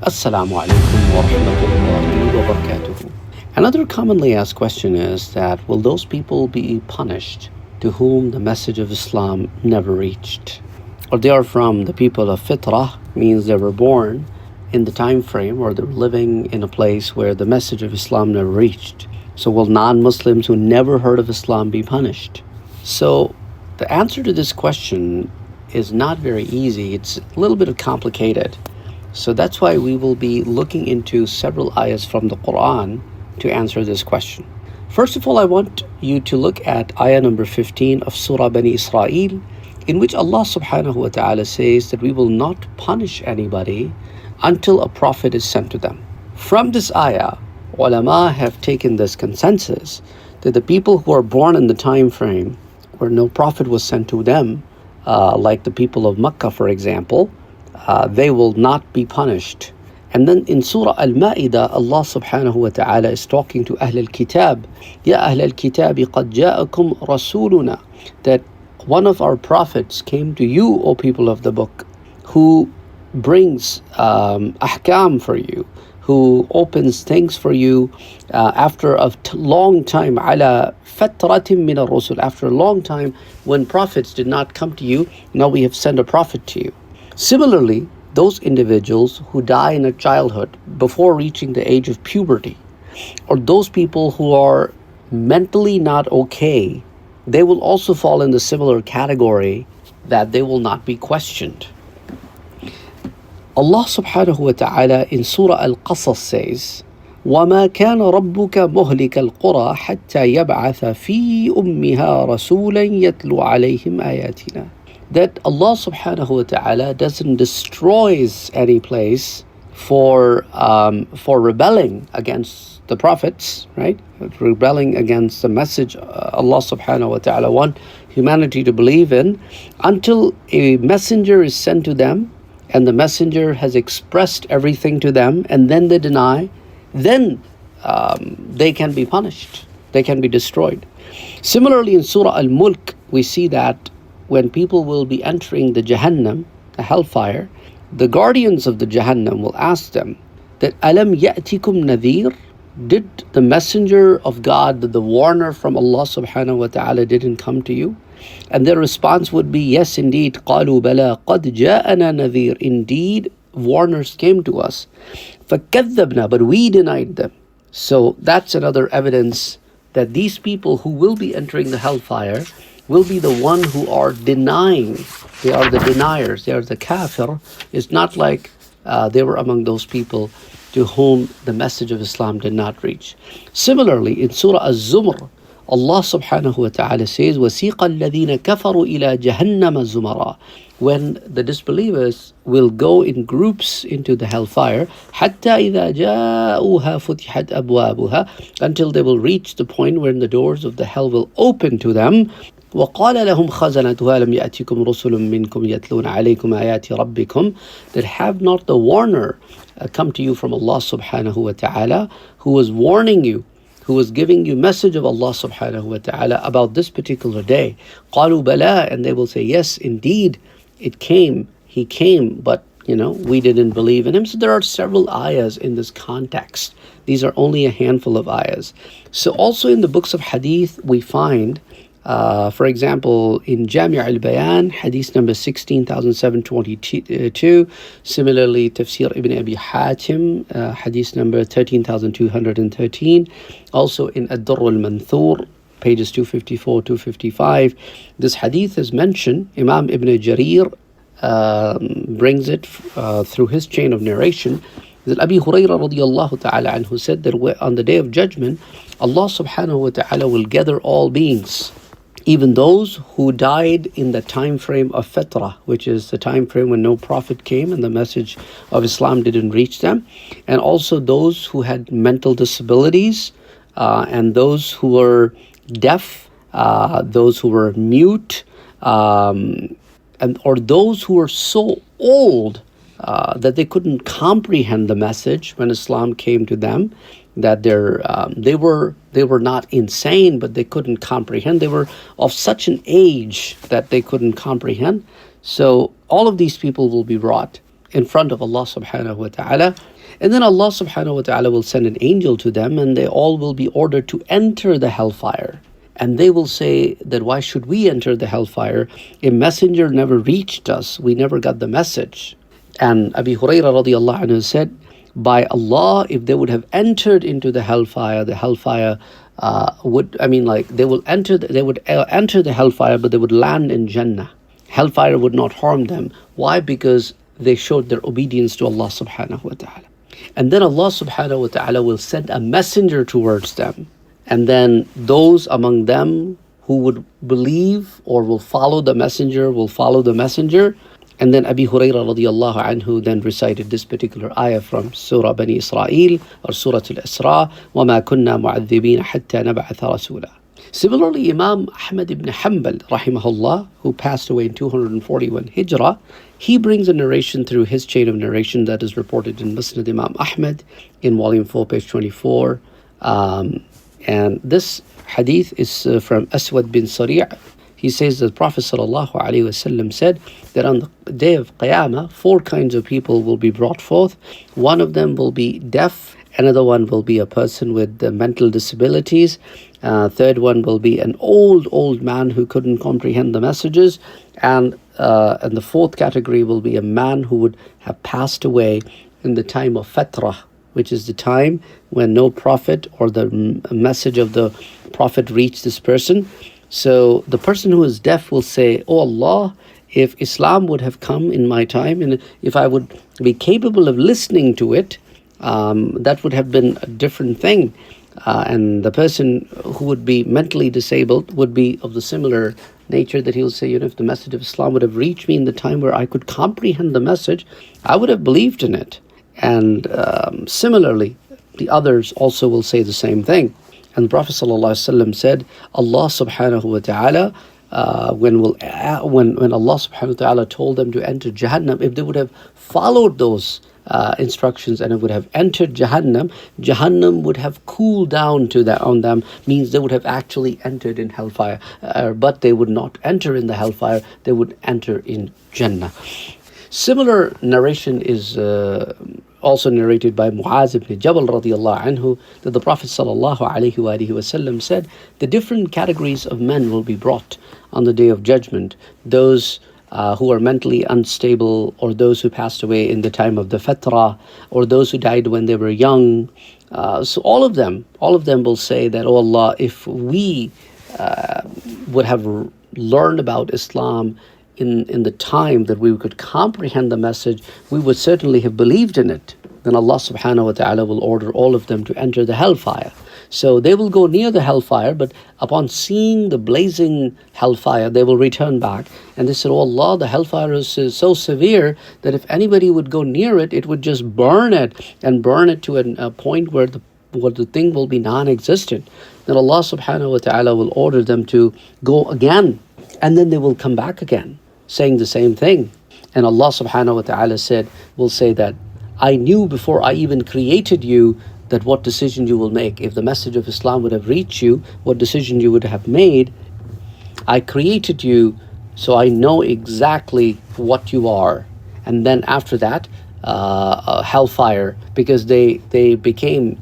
Assalamu alaikum wa rahmatullahi wa barakatuhu. Another commonly asked question is that will those people be punished to whom the message of Islam never reached? Or they are from the people of fitrah, means they were born in the time frame or they're living in a place where the message of Islam never reached. So will non-Muslims who never heard of Islam be punished? So the answer to this question is not very easy. It's a little bit complicated. So that's why we will be looking into several ayahs from the Quran to answer this question. First of all, I want you to look at ayah number 15 of Surah Bani Israel, in which Allah subhanahu wa ta'ala says that we will not punish anybody until a prophet is sent to them. From this ayah, ulama have taken this consensus that the people who are born in the time frame where no prophet was sent to them, like the people of Makkah, for example, they will not be punished. And then in Surah Al-Ma'idah, Allah subhanahu wa ta'ala is talking to Ahl al-Kitab. Ya Ahl al-Kitab, qad ja'akum rasuluna. That one of our prophets came to you, O people of the book, who brings ahkam for you, who opens things for you after a long time, ala fatratin min ar-rusul, after a long time when prophets did not come to you, now we have sent a prophet to you. Similarly, those individuals who die in a childhood before reaching the age of puberty, or those people who are mentally not okay, they will also fall in the similar category that they will not be questioned. Allah subhanahu wa ta'ala in Surah Al-Qasas says, وَمَا كَانَ رَبُّكَ مُهْلِكَ الْقُرَى حَتَّى يَبْعَثَ فِي أُمِّهَا رَسُولًا يَتْلُو عَلَيْهِمْ آيَاتِنَا. That Allah subhanahu wa ta'ala doesn't destroy any place for rebelling against the prophets, right? Rebelling against the message Allah subhanahu wa ta'ala want humanity to believe in, until a messenger is sent to them and the messenger has expressed everything to them and then they deny, then they can be punished, they can be destroyed. Similarly in Surah Al-Mulk, we see that when people will be entering the Jahannam, the hellfire, the guardians of the Jahannam will ask them that, Alam ya'tikum nadhir? Did the messenger of God, the warner from Allah subhanahu wa ta'ala didn't come to you? And their response would be, yes, indeed. قَالُوا بَلَا قَدْ جَاءَنَا نَذِيرٌ. Indeed, warners came to us. فَكَذَّبْنَا, but we denied them. So that's another evidence that these people who will be entering the hellfire will be the one who are denying. They are the deniers. They are the kafir. It's not like they were among those people to whom the message of Islam did not reach. Similarly, in Surah Az-Zumr, Allah subhanahu wa ta'ala says, وَسِيقَ الَّذِينَ كَفَرُوا إِلَى جَهَنَّمَ الزُّمَرَى. When the disbelievers will go in groups into the hellfire, حَتَّى إِذَا جَاءُوهَا فُتِحَتْ أَبْوَابُهَا, until they will reach the point when the doors of the hell will open to them. وَقَالَ لَهُمْ خَزَنَتُهَا لَمْ يَأْتِكُمْ رُسُلٌ مِّنْكُمْ يَتْلُونَ عَلَيْكُمْ آيَاتِ رَبِّكُمْ. That have not the warner come to you from Allah subhanahu wa ta'ala, who was warning you, who was giving you message of Allah subhanahu wa ta'ala about this particular day. قَالُوا بَلَا, and they will say, yes, indeed, it came, he came, but we didn't believe in him. So there are several ayahs in this context. These are only a handful of ayahs. So also in the books of Hadith, we find for example, in Jami' al-Bayan, hadith number 16,722. Similarly, Tafsir Ibn Abi Hatim, hadith number 13,213. Also in Ad-Durr al-Manthur, pages 254, 255. This hadith is mentioned. Imam Ibn Jarir brings it through his chain of narration. That Abi Hurairah radiyallahu ta'ala anhu said that on the day of judgment, Allah subhanahu wa ta'ala will gather all beings, even those who died in the time frame of Fatra, which is the time frame when no prophet came and the message of Islam didn't reach them, and also those who had mental disabilities, and those who were deaf, those who were mute, or those who were so old that they couldn't comprehend the message when Islam came to them, that they were not insane, but they couldn't comprehend. They were of such an age that they couldn't comprehend. So all of these people will be brought, in front of Allah subhanahu wa ta'ala. And then Allah subhanahu wa ta'ala will send an angel to them, and they all will be ordered to enter the hellfire. And they will say that why should we enter the hellfire? A messenger never reached us. We never got the message. And Abi Hurairah radiallahu anhu said, by Allah, if they would have entered into the hellfire they would enter the hellfire, but they would land in Jannah. Hellfire would not harm them. Why? Because they showed their obedience to Allah subhanahu wa ta'ala. And then Allah subhanahu wa ta'ala will send a messenger towards them. And then those among them who would believe or will follow the messenger will follow the messenger. And then Abi Hurairah radiallahu anhu then recited this particular ayah from Surah Bani Israel or Surah Al-Isra, وَمَا كُنَّا مُعَذِّبِينَ حَتَّى نَبْعَثَ رَسُولًا. Similarly, Imam Ahmad ibn Hanbal, rahimahullah, who passed away in 241 Hijrah, he brings a narration through his chain of narration that is reported in Musnad Imam Ahmad in volume 4, page 24. And this hadith is from Aswad bin Sari'. He says that Prophet ﷺ said that on the day of Qayamah, 4 kinds of people will be brought forth. One of them will be deaf. Another one will be a person with mental disabilities. Third one will be an old man who couldn't comprehend the messages. And the fourth category will be a man who would have passed away in the time of Fatrah, which is the time when no prophet or the message of the prophet reached this person. So the person who is deaf will say, "Oh Allah, if Islam would have come in my time, and if I would be capable of listening to it, that would have been a different thing." And the person who would be mentally disabled would be of the similar nature, that he will say, if the message of Islam would have reached me in the time where I could comprehend the message, I would have believed in it. And similarly, the others also will say the same thing. And the Prophet ﷺ said, Allah subhanahu wa ta'ala, when Allah subhanahu wa ta'ala told them to enter Jahannam, if they would have followed those instructions and it would have entered Jahannam, Jahannam would have cooled down on them, means they would have actually entered in hellfire. But they would not enter in the hellfire, they would enter in Jannah. Similar narration is also narrated by Muaz ibn Jabal radiallahu anhu, that the Prophet sallallahu alaihi wasallam said, the different categories of men will be brought on the day of judgment. Those who are mentally unstable, or those who passed away in the time of the Fatra, or those who died when they were young. So all of them will say that, "Oh Allah, if we would have learned about Islam in the time that we could comprehend the message, we would certainly have believed in it." Then Allah subhanahu wa ta'ala will order all of them to enter the hellfire. So they will go near the hellfire, but upon seeing the blazing hellfire, they will return back. And they said, "Oh Allah, the hellfire is so severe that if anybody would go near it, it would just burn it to a point where the thing will be non-existent." Then Allah subhanahu wa ta'ala will order them to go again, and then they will come back again, saying the same thing. And Allah subhanahu wa ta'ala will say that, "I knew before I even created you that what decision you will make. If the message of Islam would have reached you, what decision you would have made. I created you, so I know exactly what you are." And then after that, hellfire, because they became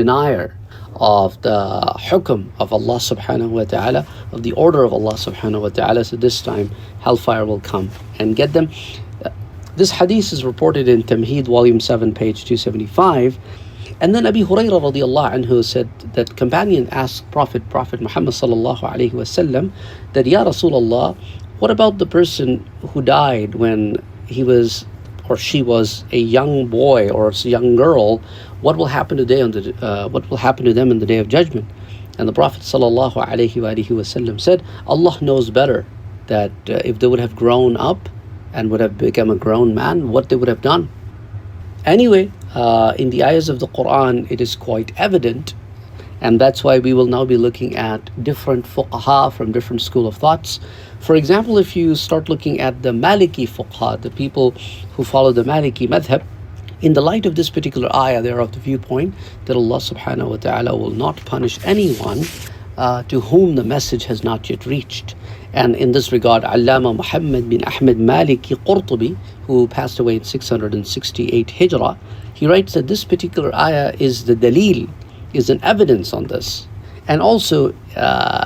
denier of the hukum of Allah subhanahu wa ta'ala, of the order of Allah subhanahu wa ta'ala. So this time hellfire will come and get them. This hadith is reported in Tamheed, volume 7, page 275. And then Abi Hurairah radiallahu anhu said that companion asked Prophet Muhammad sallallahu alaihi wasallam that, "Ya Rasulullah, what about the person who died when he was or she was a young boy or a young girl? What will happen to them in the day of judgment?" And the Prophet sallallahu alaihi wasallam said, "Allah knows better that if they would have grown up and would have become a grown man, what they would have done." Anyway, in the ayahs of the Quran, it is quite evident, and that's why we will now be looking at different fuqaha from different school of thoughts. For example, if you start looking at the Maliki fuqaha, the people who follow the Maliki madhab, in the light of this particular ayah, they are of the viewpoint that Allah subhanahu wa ta'ala will not punish anyone to whom the message has not yet reached. And in this regard, Allama Muhammad bin Ahmed Maliki Qurtubi, who passed away in 668 Hijrah, he writes that this particular ayah is the dalil, is an evidence on this. And also,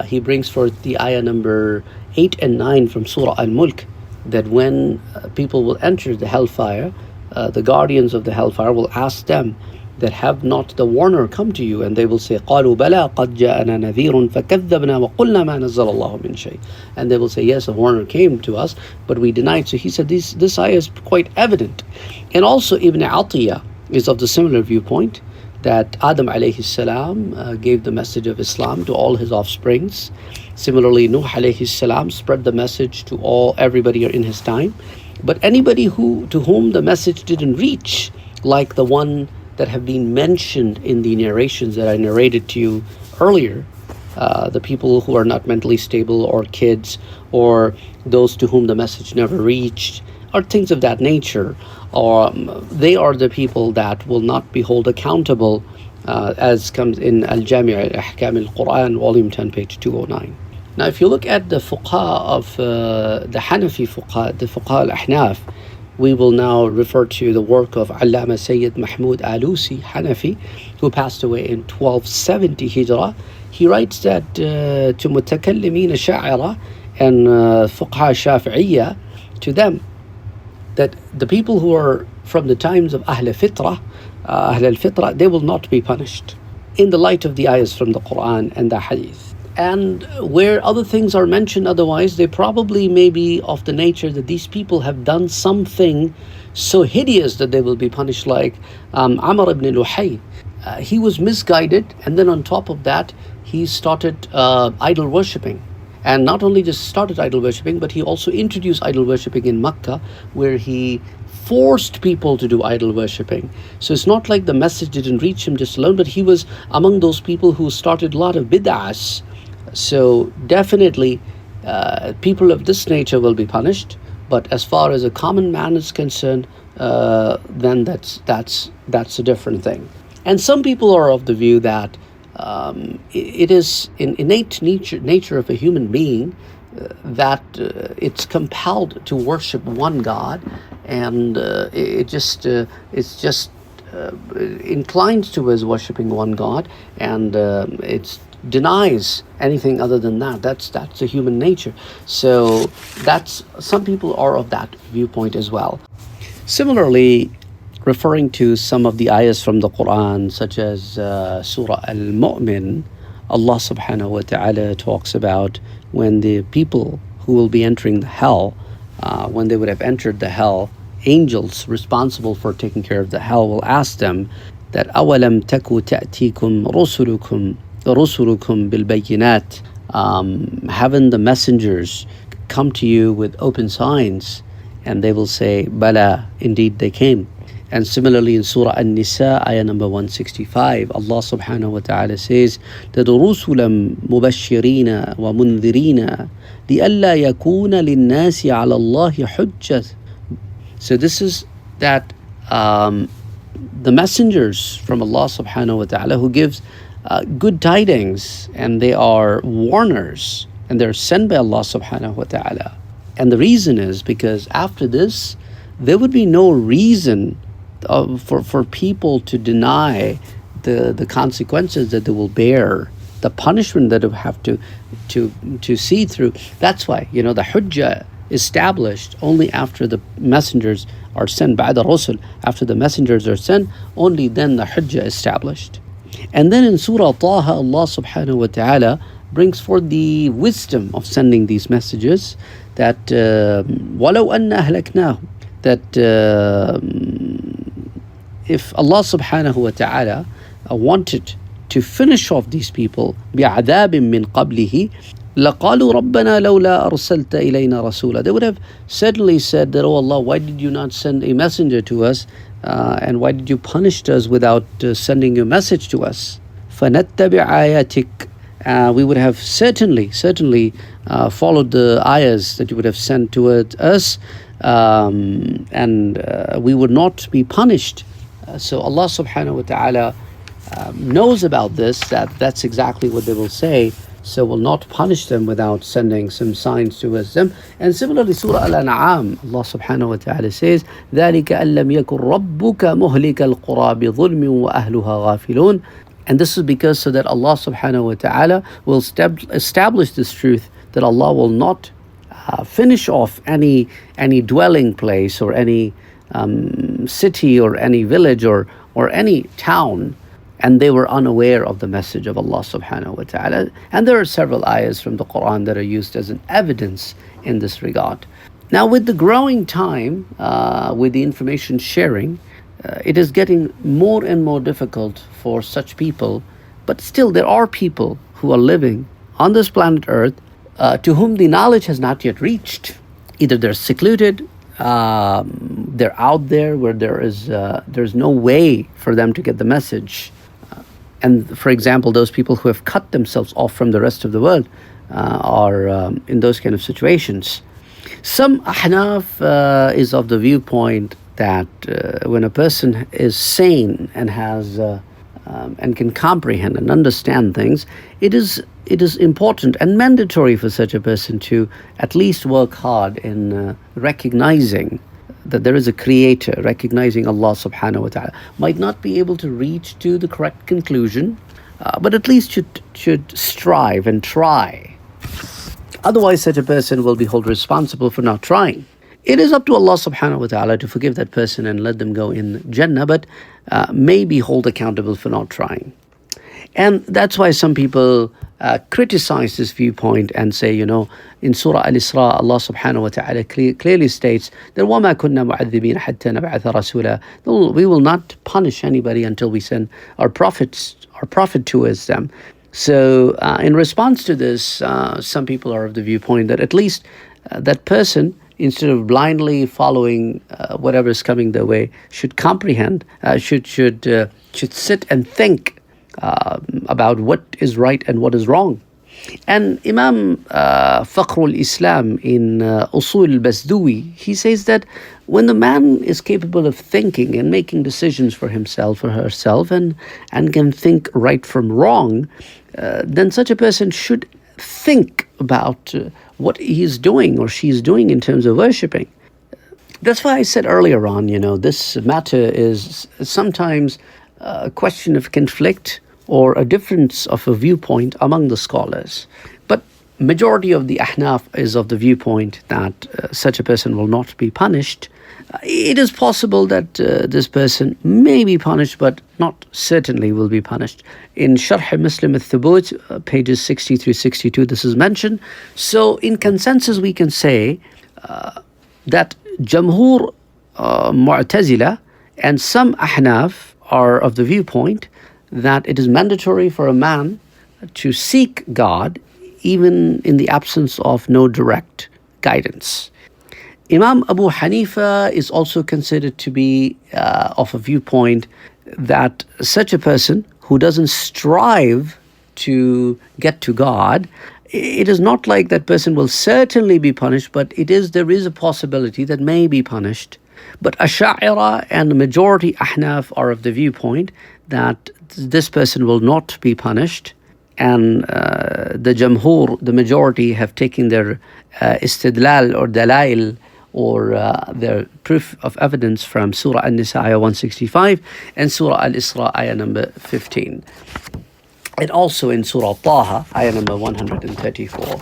he brings forth the ayah number 8 and 9 from Surah Al-Mulk, that when people will enter the hellfire, the guardians of the hellfire will ask them that have not the warner come to you, and they will say, قَالُوا بَلَا قَدْ جَاءَنَا نَذِيرٌ فَكَذَّبْنَا وَقُلْنَا مَا نَزَّلَ اللَّهُ مِنْ شَيْءٍ. And they will say, yes, a warner came to us, but we denied. So he said this ayah is quite evident. And also Ibn Atiyah is of the similar viewpoint, that Adam alayhi salam gave the message of Islam to all his offsprings. Similarly, Nuh alayhi salam spread the message to everybody in his time. But anybody to whom the message didn't reach, like the one that have been mentioned in the narrations that I narrated to you earlier, the people who are not mentally stable, or kids, or those to whom the message never reached, or things of that nature, or they are the people that will not be held accountable, as comes in Al-Jami' al-Ahkam al-Quran, volume 10, page 209. Now, if you look at the fuqaha of the Hanafi fuqaha, the fuqaha al-Ahnaf, we will now refer to the work of Allama Sayyid Mahmud Alusi Hanafi, who passed away in 1270 Hijrah. He writes that to mutakallimin sha'ira and fuqaha shafi'iyya, to them, that the people who are from the times of Ahl al-Fitrah, they will not be punished in the light of the ayahs from the Quran and the Hadith. And where other things are mentioned otherwise, they probably may be of the nature that these people have done something so hideous that they will be punished, like Amr ibn Luhay. He was misguided, and then on top of that, he started idol worshipping. And not only just started idol worshipping, but he also introduced idol worshipping in Makkah, where he forced people to do idol worshipping. So it's not like the message didn't reach him just alone, but he was among those people who started a lot of bid'ahs. So definitely people of this nature will be punished. But as far as a common man is concerned, then that's a different thing. And some people are of the view that it is in innate nature of a human being that it's compelled to worship one God, and it's just inclined towards worshiping one God, and it denies anything other than that. That's the human nature. So some people are of that viewpoint as well. Similarly, referring to some of the ayahs from the Quran, such as Surah Al-Mu'min, Allah subhanahu wa ta'ala talks about when the people who will be entering the hell, when they would have entered the hell, angels responsible for taking care of the hell will ask them that أَوَلَمْ تَكُ تَأْتِيكُمْ رُسُلُكُمْ بِالْبَيِّنَاتِ, haven't the messengers come to you with open signs? And they will say, Bala, indeed they came. And similarly in Surah An-Nisa, ayah number 165, Allah subhanahu wa ta'ala says that رُسُلًا مُبَشِّرِينَ وَمُنذِرِينَ لِأَلَّا يَكُونَ لِلنَّاسِ عَلَى اللَّهِ حُجَّةٌ. So this is that the messengers from Allah subhanahu wa ta'ala who gives good tidings, and they are warners, and they're sent by Allah subhanahu wa ta'ala. And the reason is because after this, there would be no reason for people to deny the consequences that they will bear, the punishment that they have to see through. That's why, the hujjah established only after the messengers are sent, ba'da rusul, after the messengers are sent, only then the hujjah established. And then in Surah Taha, Allah subhanahu wa ta'ala brings forth the wisdom of sending these messages, that وَلَوْ أَنَّ أَهْلَكْنَاهُ, that if Allah subhanahu wa ta'ala wanted to finish off these people بِعَذَابٍ مِّن قَبْلِهِ لَقَالُوا رَبَّنَا لَوْلَا أَرْسَلْتَ إِلَيْنَا رَسُولًا. They would have certainly said that, oh Allah, why did you not send a messenger to us, and why did you punish us without sending your message to us? فَنَتَّبِعْ آيَاتِكَ, we would have certainly followed the ayahs that you would have sent towards us, and we would not be punished. So Allah subhanahu wa ta'ala knows about this, that's exactly what they will say. so will not punish them without sending some signs towards them. And similarly, Surah Al-An'am, Allah subhanahu wa ta'ala says, ذَلِكَ أَن لَمْ يَكُنْ رَبُّكَ مُهْلِكَ الْقُرَى بِظُلْمٍ وَأَهْلُهَا غَافِلُونَ. And this is because so that Allah subhanahu wa ta'ala will establish this truth, that Allah will not finish off any dwelling place or any city or any village or any town, and they were unaware of the message of Allah subhanahu wa ta'ala. And there are several ayahs from the Quran that are used as an evidence in this regard. Now, with the growing time, with the information sharing, it is getting more and more difficult for such people, but still there are people who are living on this planet Earth to whom the knowledge has not yet reached. Either they're secluded, they're out there where there's no way for them to get the message. And for example, those people who have cut themselves off from the rest of the world are in those kind of situations. Some Ahnaf is of the viewpoint that when a person is sane and has and can comprehend and understand things, it is important and mandatory for such a person to at least work hard in recognizing that there is a creator, recognizing Allah subhanahu wa ta'ala. Might not be able to reach to the correct conclusion, but at least should strive and try. Otherwise, such a person will be held responsible for not trying. It is up to Allah subhanahu wa ta'ala to forgive that person and let them go in Jannah, but may be held accountable for not trying. And that's why some people criticize this viewpoint and say, in Surah Al-Isra, Allah subhanahu wa ta'ala clearly states that وَمَا كُنَّا مُعَذِّبِينَ حَتَّى نَبْعَثَ رَسُولًا. We will not punish anybody until we send our prophet towards them. So in response to this, some people are of the viewpoint that at least that person, instead of blindly following whatever is coming their way, should comprehend, should sit and think about what is right and what is wrong. And Imam Fakhrul Islam in Usul al-Basdui, he says that when the man is capable of thinking and making decisions for himself or herself and can think right from wrong, then such a person should think about what he is doing or she is doing in terms of worshipping. That's why I said earlier on, this matter is sometimes a question of conflict or a difference of a viewpoint among the scholars. But majority of the Ahnaf is of the viewpoint that such a person will not be punished. It is possible that this person may be punished, but not certainly will be punished. In Sharh Muslim al-Thubut, pages 60 through 62, this is mentioned. So in consensus, we can say that Jamhur Mu'tazila and some Ahnaf are of the viewpoint that it is mandatory for a man to seek God even in the absence of no direct guidance. Imam Abu Hanifa is also considered to be of a viewpoint that such a person who doesn't strive to get to God, it is not like that person will certainly be punished, but there is a possibility that may be punished. But Ash'ira and the majority Ahnaf are of the viewpoint that this person will not be punished, and the Jamhur, the majority, have taken their istidlal or dalail or their proof of evidence from Surah An-Nisa ayah 165 and Surah Al-Isra ayah number 15, and also in Surah Taha ayah number 134.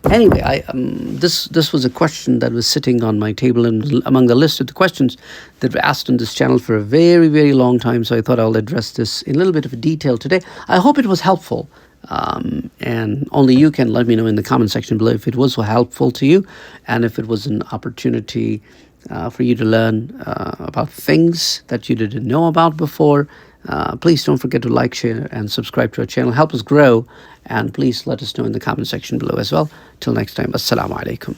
Anyway, this was a question that was sitting on my table and among the list of the questions that were asked on this channel for a very, very long time. So I thought I'll address this in a little bit of detail today. I hope it was helpful. And only you can let me know in the comment section below if it was helpful to you and if it was an opportunity for you to learn about things that you didn't know about before. Please don't forget to like, share, and subscribe to our channel. Help us grow. And please let us know in the comment section below as well. Till next time, Assalamu alaikum.